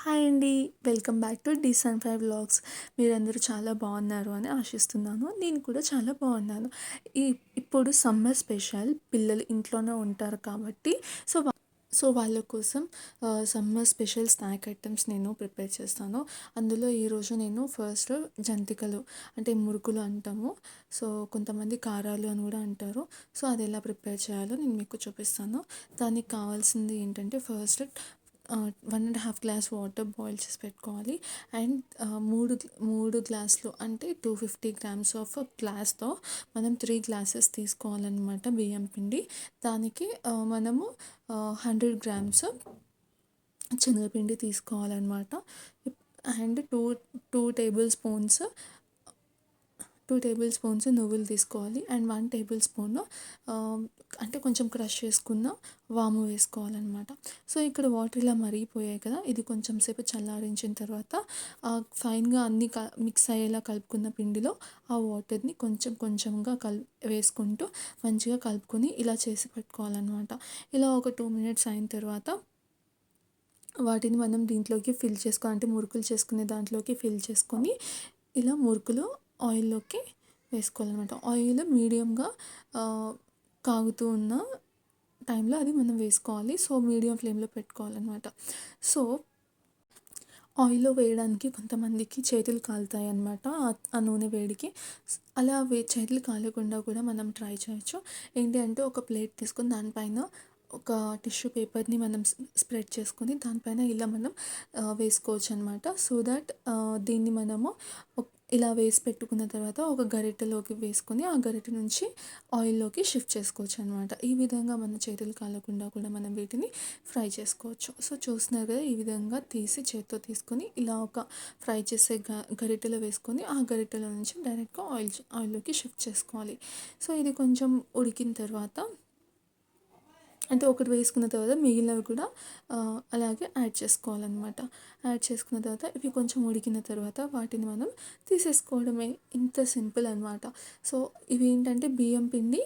Hi అండి. Welcome back to D75 vlogs. మీరందరూ చాలా బాగున్నారు అని ఆశిస్తున్నాను. నేను కూడా చాలా బాగున్నాను. ఈ ఇప్పుడు సమ్మర్ స్పెషల్ పిల్లలు ఇంట్లోనే ఉంటారు కాబట్టి సో వాళ్ళ కోసం సమ్మర్ స్పెషల్ స్నాక్ ఐటమ్స్ నేను ప్రిపేర్ చేస్తాను. అందులో ఈరోజు నేను ఫస్ట్ జంతికలు అంటే మురుకులు అంటాము. సో కొంతమంది కారాలు అని కూడా అంటారు. సో అది ఎలా ప్రిపేర్ చేయాలో నేను మీకు చూపిస్తాను. దానికి కావాల్సింది ఏంటంటే ఫస్ట్ 1.5 గ్లాస్ వాటర్ బాయిల్ చేసి పెట్టుకోవాలి. అండ్ మూడు గ్లాసులు అంటే 250 గ్రామ్స్ ఆఫ్ గ్లాస్తో మనం 3 గ్లాసెస్ తీసుకోవాలన్నమాట బియ్యం పిండి. దానికి మనము 100 గ్రామ్స్ శనగపిండి తీసుకోవాలన్నమాట. And two table spoons 2 table spoons నువ్వులు తీసుకోవాలి. అండ్ 1 టేబుల్ స్పూన్ అంటే కొంచెం క్రష్ చేసుకున్న వాము వేసుకోవాలన్నమాట. సో ఇక్కడ వాటర్ ఇలా మరిగిపోయాయి కదా, ఇది కొంచెం సేపు చల్లారించిన తర్వాత ఫైన్గా అన్ని మిక్స్ అయ్యేలా కలుపుకున్న పిండిలో ఆ వాటర్ని కొంచెం కొంచెంగా వేసుకుంటూ మంచిగా కలుపుకొని ఇలా చేసి పెట్టుకోవాలన్నమాట. ఇలా ఒక 2 మినిట్స్ అయిన తర్వాత వాటిని మనం దీంట్లోకి ఫిల్ చేసుకోవాలి. అంటే మురుకులు చేసుకునే దాంట్లోకి ఫిల్ చేసుకొని ఇలా మురుకులు ఆయిల్లోకి వేసుకోవాలన్నమాట. ఆయిల్ మీడియంగా కాగుతూ ఉన్న టైంలో అది మనం వేసుకోవాలి. సో మీడియం ఫ్లేమ్లో పెట్టుకోవాలన్నమాట. సో ఆయిల్లో వేయడానికి కొంతమందికి చేతులు కాలుతాయి అన్నమాట ఆ నూనె వేడికి. అలా చేతులు కాలకుండా కూడా మనం ట్రై చేయొచ్చు. ఏంటి అంటే ఒక ప్లేట్ తీసుకొని దానిపైన ఒక టిష్యూ పేపర్ని మనం స్ప్రెడ్ చేసుకొని దానిపైన ఇలా మనం వేసుకోవచ్చు అనమాట. సో దట్ దీన్ని మనము ఇలా వేసి పెట్టుకున్న తర్వాత ఒక గరిటెలోకి వేసుకొని ఆ గరిటె నుంచి ఆయిల్లోకి షిఫ్ట్ చేసుకోవచ్చు అనమాట. ఈ విధంగా మన చేతులు కాలకుండా కూడా మనం వీటిని ఫ్రై చేసుకోవచ్చు. సో చూస్తున్నారు కదా, ఈ విధంగా తీసి చేతితో తీసుకొని ఇలా ఒక ఫ్రై చేసే గరిటెలో వేసుకొని ఆ గరిటెలో నుంచి డైరెక్ట్గా ఆయిల్లోకి షిఫ్ట్ చేసుకోవాలి. సో ఇది కొంచెం ఉడికిన తర్వాత అంటే ఒకటి వేసుకున్న తర్వాత మిగిలినవి కూడా అలాగే యాడ్ చేసుకోవాలన్నమాట. యాడ్ చేసుకున్న తర్వాత ఇవి కొంచెం ఉడికిన తర్వాత వాటిని మనం తీసేసుకోవడమే. ఇంత సింపుల్ అనమాట. సో ఇవి ఏంటంటే బియ్యం పిండి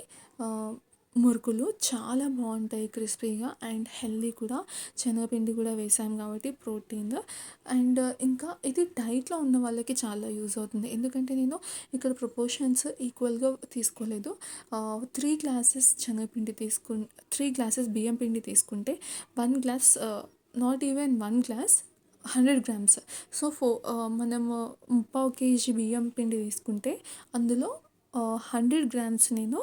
మురుకులు చాలా బాగుంటాయి క్రిస్పీగా అండ్ హెల్దీ కూడా. శనగపిండి కూడా వేసాం కాబట్టి ప్రోటీన్. అండ్ ఇంకా ఇది డైట్లో ఉన్న వాళ్ళకి చాలా యూజ్ అవుతుంది. ఎందుకంటే నేను ఇక్కడ ప్రపోర్షన్స్ ఈక్వల్గా తీసుకోలేదు. 3 గ్లాసెస్ శనగపిండి 3 గ్లాసెస్ బియ్యం పిండి తీసుకుంటే 1 glass, not even 1 glass, 100 grams. So మనము 3/4 కేజీ బియ్యం పిండి తీసుకుంటే అందులో 100 గ్రామ్స్ నేను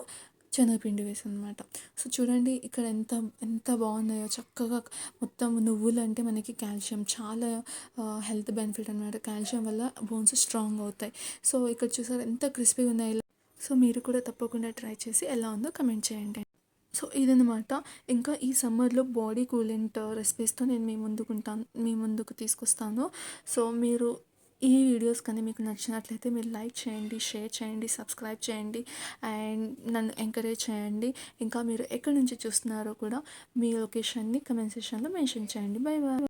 శనగపిండి వేసాను అనమాట. సో చూడండి ఇక్కడ ఎంత ఎంత బాగున్నాయో చక్కగా. మొత్తం నువ్వులు అంటే మనకి కాల్షియం చాలా హెల్త్ బెనిఫిట్ అనమాట. కాల్షియం వల్ల బోన్స్ స్ట్రాంగ్ అవుతాయి. సో ఇక్కడ చూసారు ఎంత క్రిస్పీగా ఉన్నాయి. సో మీరు కూడా తప్పకుండా ట్రై చేసి ఎలా ఉందో కమెంట్ చేయండి. సో ఇదనమాట. ఇంకా ఈ సమ్మర్లో బాడీ కూలెంట్ రెసిపీస్తో నేను మీ ముందుకు తీసుకొస్తాను. సో మీరు ఈ వీడియోస్ కానీ మీకు నచ్చినట్లయితే మీరు లైక్ చేయండి, షేర్ చేయండి, సబ్స్క్రైబ్ చేయండి అండ్ నన్ను ఎంకరేజ్ చేయండి. ఇంకా మీరు ఎక్కడి నుంచి చూస్తున్నారో కూడా మీ లొకేషన్ని కమెంట్ సెక్షన్లో మెన్షన్ చేయండి. Bye bye.